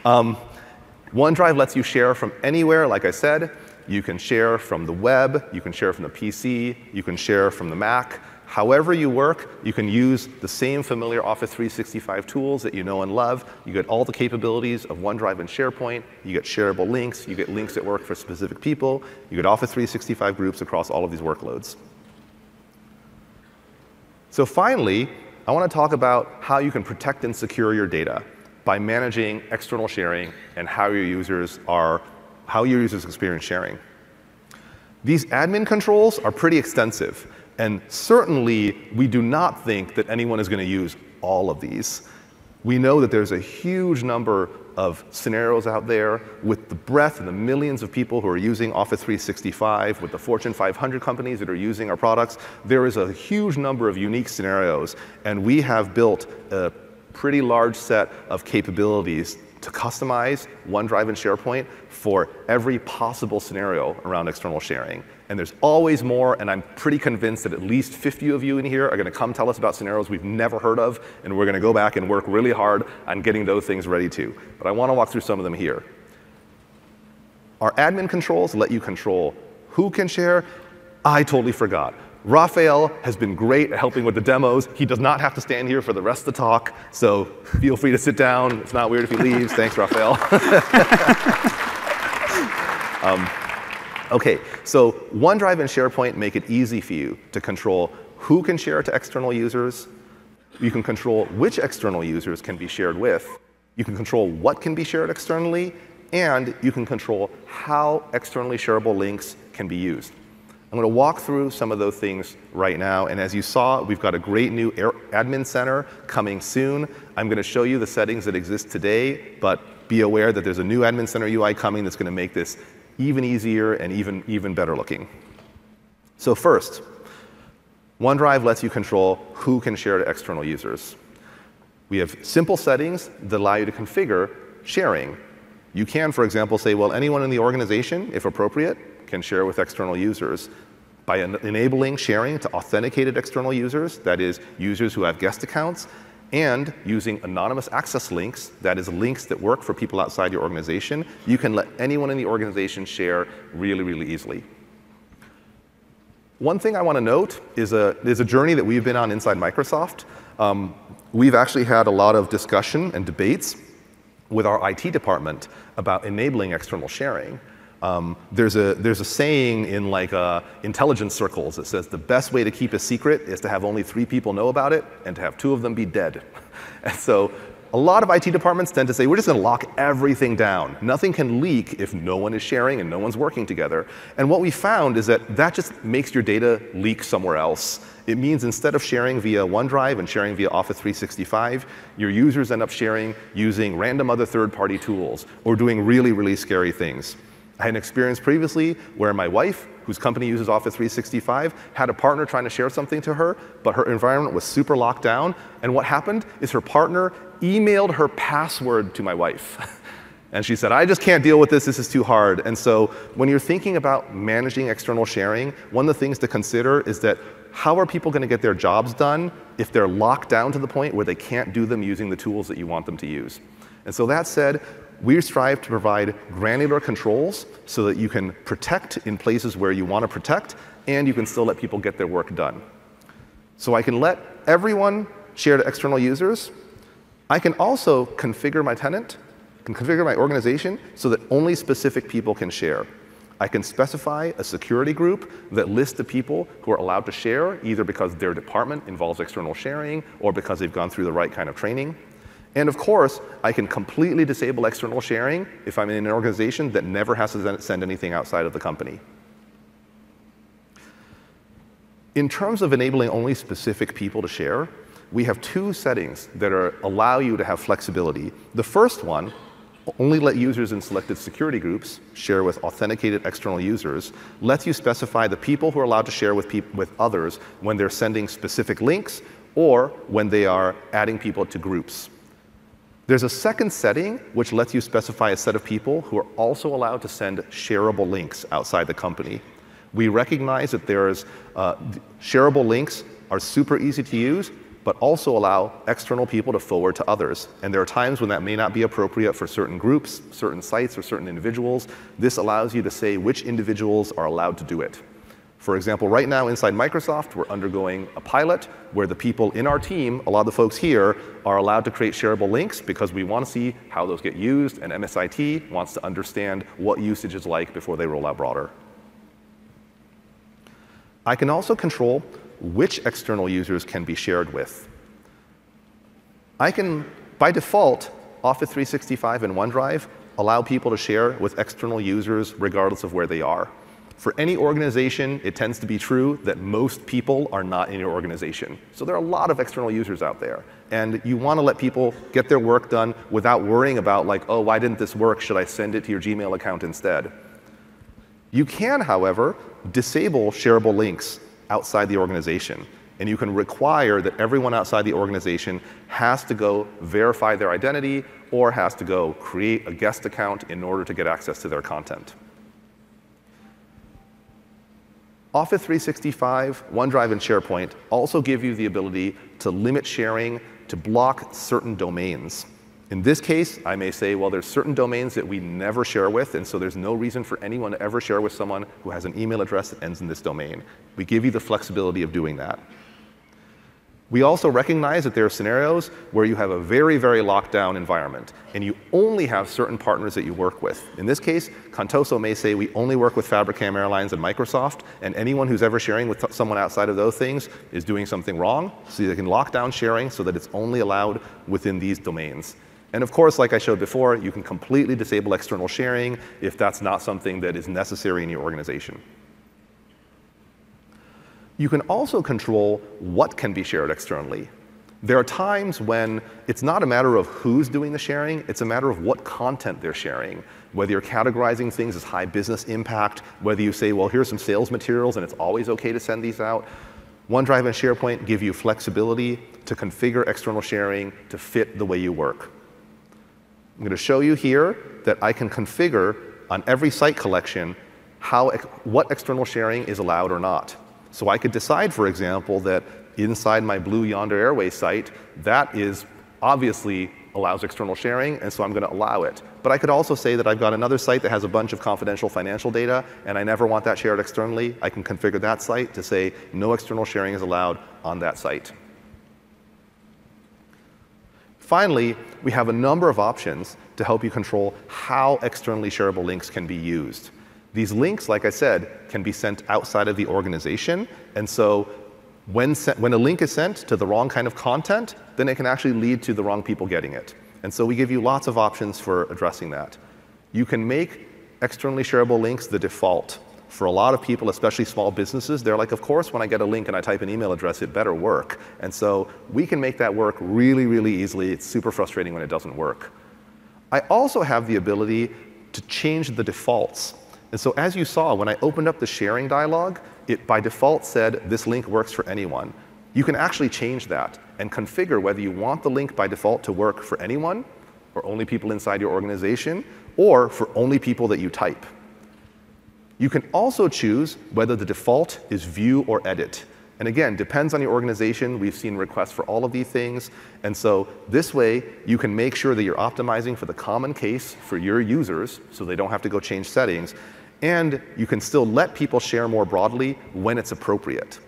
OneDrive lets you share from anywhere, like I said. You can share from the web. You can share from the PC. You can share from the Mac. However you work, you can use the same familiar Office 365 tools that you know and love. You get all the capabilities of OneDrive and SharePoint. You get shareable links. You get links that work for specific people. You get Office 365 groups across all of these workloads. So finally, I want to talk about how you can protect and secure your data by managing external sharing and how your users experience sharing. These admin controls are pretty extensive. And certainly, we do not think that anyone is going to use all of these. We know that there's a huge number of scenarios out there with the breadth and the millions of people who are using Office 365, with the Fortune 500 companies that are using our products. There is a huge number of unique scenarios. And we have built a pretty large set of capabilities to customize OneDrive and SharePoint for every possible scenario around external sharing. And there's always more, and I'm pretty convinced that at least 50 of you in here are going to come tell us about scenarios we've never heard of, and we're going to go back and work really hard on getting those things ready too. But I want to walk through some of them here. Our admin controls let you control who can share. I totally forgot. Raphael has been great at helping with the demos. He does not have to stand here for the rest of the talk, so feel free to sit down. It's not weird if he leaves. Thanks, Raphael. OK, so OneDrive and SharePoint make it easy for you to control who can share to external users. You can control which external users can be shared with. You can control what can be shared externally. And you can control how externally shareable links can be used. I'm going to walk through some of those things right now. And as you saw, we've got a great new admin center coming soon. I'm going to show you the settings that exist today. But be aware that there's a new admin center UI coming that's going to make this even easier and even better looking. So first, OneDrive lets you control who can share to external users. We have simple settings that allow you to configure sharing. You can, for example, say, well, anyone in the organization, if appropriate, can share with external users. By enabling sharing to authenticated external users, that is, users who have guest accounts, and using anonymous access links, that is, links that work for people outside your organization, you can let anyone in the organization share really, really easily. One thing I want to note is a journey that we've been on inside Microsoft. We've actually had a lot of discussion and debates with our IT department about enabling external sharing. There's a saying in intelligence circles that says the best way to keep a secret is to have only 3 people know about it and to have 2 of them be dead. And so a lot of IT departments tend to say, we're just going to lock everything down. Nothing can leak if no one is sharing and no one's working together. And what we found is that that just makes your data leak somewhere else. It means instead of sharing via OneDrive and sharing via Office 365, your users end up sharing using random other third-party tools or doing really, really scary things. I had an experience previously where my wife, whose company uses Office 365, had a partner trying to share something to her, but her environment was super locked down. And what happened is her partner emailed her password to my wife. And she said, I just can't deal with this. This is too hard. And so when you're thinking about managing external sharing, one of the things to consider is that how are people going to get their jobs done if they're locked down to the point where they can't do them using the tools that you want them to use? And so that said, we strive to provide granular controls so that you can protect in places where you want to protect, and you can still let people get their work done. So I can let everyone share to external users. I can also configure my tenant, can configure my organization so that only specific people can share. I can specify a security group that lists the people who are allowed to share, either because their department involves external sharing or because they've gone through the right kind of training. And of course, I can completely disable external sharing if I'm in an organization that never has to send anything outside of the company. In terms of enabling only specific people to share, we have two settings that allow you to have flexibility. The first one, only let users in selected security groups share with authenticated external users, lets you specify the people who are allowed to share with others when they're sending specific links or when they are adding people to groups. There's a second setting which lets you specify a set of people who are also allowed to send shareable links outside the company. We recognize that shareable links are super easy to use, but also allow external people to forward to others. And there are times when that may not be appropriate for certain groups, certain sites, or certain individuals. This allows you to say which individuals are allowed to do it. For example, right now inside Microsoft, we're undergoing a pilot where the people in our team, a lot of the folks here, are allowed to create shareable links because we want to see how those get used, and MSIT wants to understand what usage is like before they roll out broader. I can also control which external users can be shared with. I can, by default, Office 365 and OneDrive allow people to share with external users regardless of where they are. For any organization, it tends to be true that most people are not in your organization. So there are a lot of external users out there. And you want to let people get their work done without worrying about, like, oh, why didn't this work? Should I send it to your Gmail account instead? You can, however, disable shareable links outside the organization. And you can require that everyone outside the organization has to go verify their identity or has to go create a guest account in order to get access to their content. Office 365, OneDrive, and SharePoint also give you the ability to limit sharing, to block certain domains. In this case, I may say, well, there's certain domains that we never share with, and so there's no reason for anyone to ever share with someone who has an email address that ends in this domain. We give you the flexibility of doing that. We also recognize that there are scenarios where you have a very, very locked down environment, and you only have certain partners that you work with. In this case, Contoso may say we only work with Fabricam Airlines and Microsoft, and anyone who's ever sharing with someone outside of those things is doing something wrong, so they can lock down sharing so that it's only allowed within these domains. And of course, like I showed before, you can completely disable external sharing if that's not something that is necessary in your organization. You can also control what can be shared externally. There are times when it's not a matter of who's doing the sharing, it's a matter of what content they're sharing. Whether you're categorizing things as high business impact, whether you say, well, here's some sales materials and it's always OK to send these out. OneDrive and SharePoint give you flexibility to configure external sharing to fit the way you work. I'm going to show you here that I can configure on every site collection what external sharing is allowed or not. So I could decide, for example, that inside my Blue Yonder Airways site, that is obviously allows external sharing, and so I'm going to allow it. But I could also say that I've got another site that has a bunch of confidential financial data, and I never want that shared externally. I can configure that site to say no external sharing is allowed on that site. Finally, we have a number of options to help you control how externally shareable links can be used. These links, like I said, can be sent outside of the organization. And so when a link is sent to the wrong kind of content, then it can actually lead to the wrong people getting it. And so we give you lots of options for addressing that. You can make externally shareable links the default. For a lot of people, especially small businesses, they're like, of course, when I get a link and I type an email address, it better work. And so we can make that work really, really easily. It's super frustrating when it doesn't work. I also have the ability to change the defaults. And so as you saw, when I opened up the sharing dialog, it by default said this link works for anyone. You can actually change that and configure whether you want the link by default to work for anyone, or only people inside your organization, or for only people that you type. You can also choose whether the default is view or edit. And again, depends on your organization. We've seen requests for all of these things. And so this way, you can make sure that you're optimizing for the common case for your users so they don't have to go change settings. And you can still let people share more broadly when it's appropriate.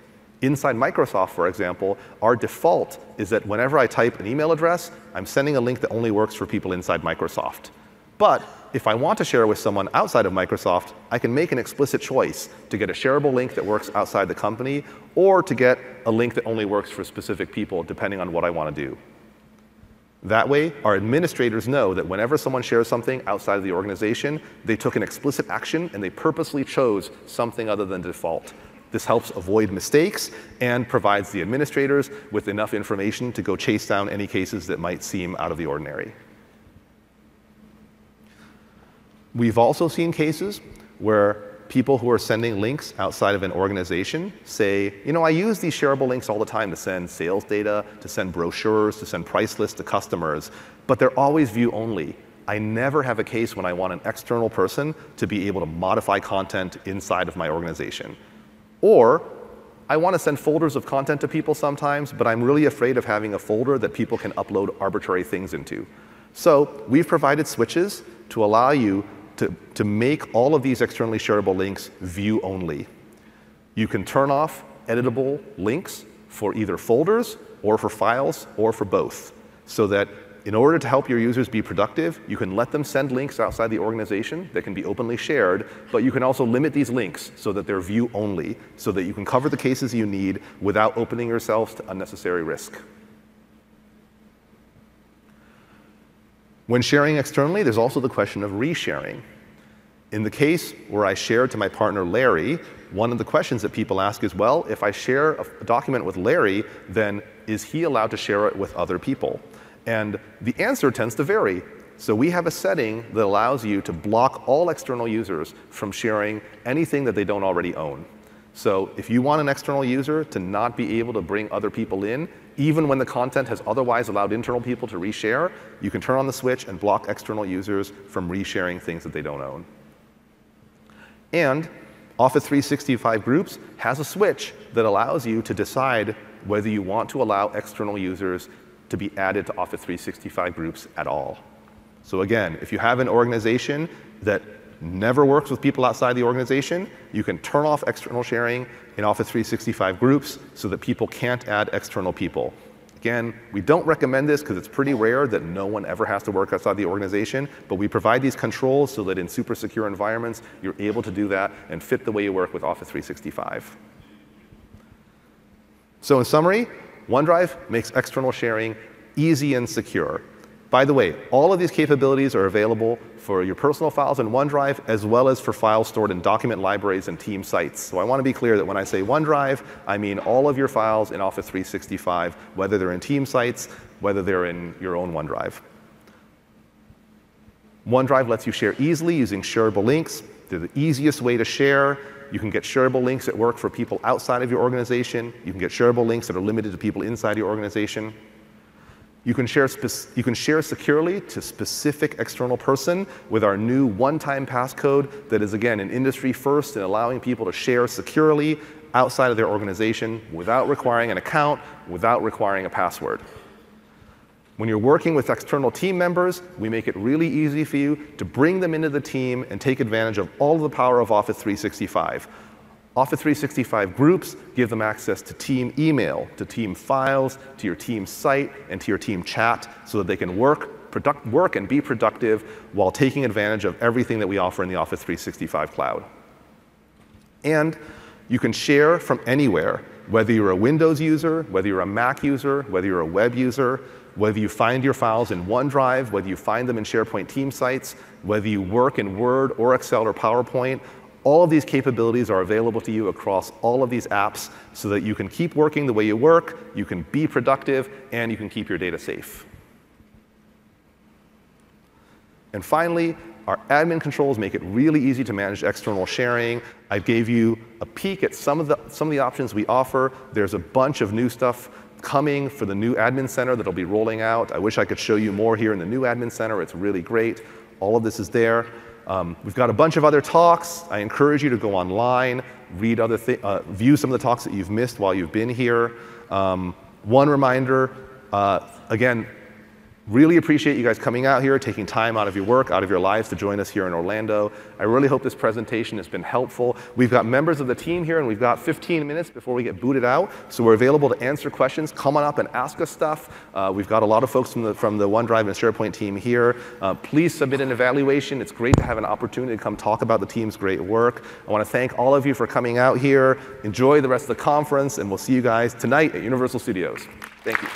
Inside Microsoft, for example, our default is that whenever I type an email address, I'm sending a link that only works for people inside Microsoft. But if I want to share with someone outside of Microsoft, I can make an explicit choice to get a shareable link that works outside the company or to get a link that only works for specific people, depending on what I want to do. That way, our administrators know that whenever someone shares something outside of the organization, they took an explicit action and they purposely chose something other than default. This helps avoid mistakes and provides the administrators with enough information to go chase down any cases that might seem out of the ordinary. We've also seen cases where people who are sending links outside of an organization say, you know, I use these shareable links all the time to send sales data, to send brochures, to send price lists to customers, but they're always view only. I never have a case when I want an external person to be able to modify content inside of my organization. Or I want to send folders of content to people sometimes, but I'm really afraid of having a folder that people can upload arbitrary things into. So we've provided switches to allow you to make all of these externally shareable links view only. You can turn off editable links for either folders or for files or for both, so that in order to help your users be productive, you can let them send links outside the organization that can be openly shared, but you can also limit these links so that they're view only, so that you can cover the cases you need without opening yourselves to unnecessary risk. When sharing externally, there's also the question of resharing. In the case where I share to my partner Larry, one of the questions that people ask is, well, if I share a document with Larry, then is he allowed to share it with other people? And the answer tends to vary. So we have a setting that allows you to block all external users from sharing anything that they don't already own. So if you want an external user to not be able to bring other people in, even when the content has otherwise allowed internal people to reshare, you can turn on the switch and block external users from resharing things that they don't own. And Office 365 Groups has a switch that allows you to decide whether you want to allow external users to be added to Office 365 Groups at all. So again, if you have an organization that never works with people outside the organization, you can turn off external sharing in Office 365 Groups so that people can't add external people. Again, we don't recommend this because it's pretty rare that no one ever has to work outside the organization, but we provide these controls so that in super secure environments, you're able to do that and fit the way you work with Office 365. So in summary, OneDrive makes external sharing easy and secure. By the way, all of these capabilities are available for your personal files in OneDrive, as well as for files stored in document libraries and team sites. So I want to be clear that when I say OneDrive, I mean all of your files in Office 365, whether they're in team sites, whether they're in your own OneDrive. OneDrive lets you share easily using shareable links. They're the easiest way to share. You can get shareable links that work for people outside of your organization. You can get shareable links that are limited to people inside your organization. You can share securely to specific external person with our new one-time passcode that is, again, an industry first in allowing people to share securely outside of their organization without requiring an account, without requiring a password. When you're working with external team members, we make it really easy for you to bring them into the team and take advantage of all of the power of Office 365. Office 365 Groups give them access to team email, to team files, to your team site, and to your team chat so that they can work and be productive while taking advantage of everything that we offer in the Office 365 cloud. And you can share from anywhere, whether you're a Windows user, whether you're a Mac user, whether you're a web user, whether you find your files in OneDrive, whether you find them in SharePoint team sites, whether you work in Word or Excel or PowerPoint. All of these capabilities are available to you across all of these apps so that you can keep working the way you work, you can be productive, and you can keep your data safe. And finally, our admin controls make it really easy to manage external sharing. I gave you a peek at some of the options we offer. There's a bunch of new stuff coming for the new admin center that'll be rolling out. I wish I could show you more here in the new admin center. It's really great. All of this is there. We've got a bunch of other talks. I encourage you to go online, read view some of the talks that you've missed while you've been here. One reminder, again, really appreciate you guys coming out here, taking time out of your work, out of your lives to join us here in Orlando. I really hope this presentation has been helpful. We've got members of the team here, and we've got 15 minutes before we get booted out. So we're available to answer questions. Come on up and ask us stuff. We've got a lot of folks from the OneDrive and SharePoint team here. Please submit an evaluation. It's great to have an opportunity to come talk about the team's great work. I want to thank all of you for coming out here. Enjoy the rest of the conference, and we'll see you guys tonight at Universal Studios. Thank you.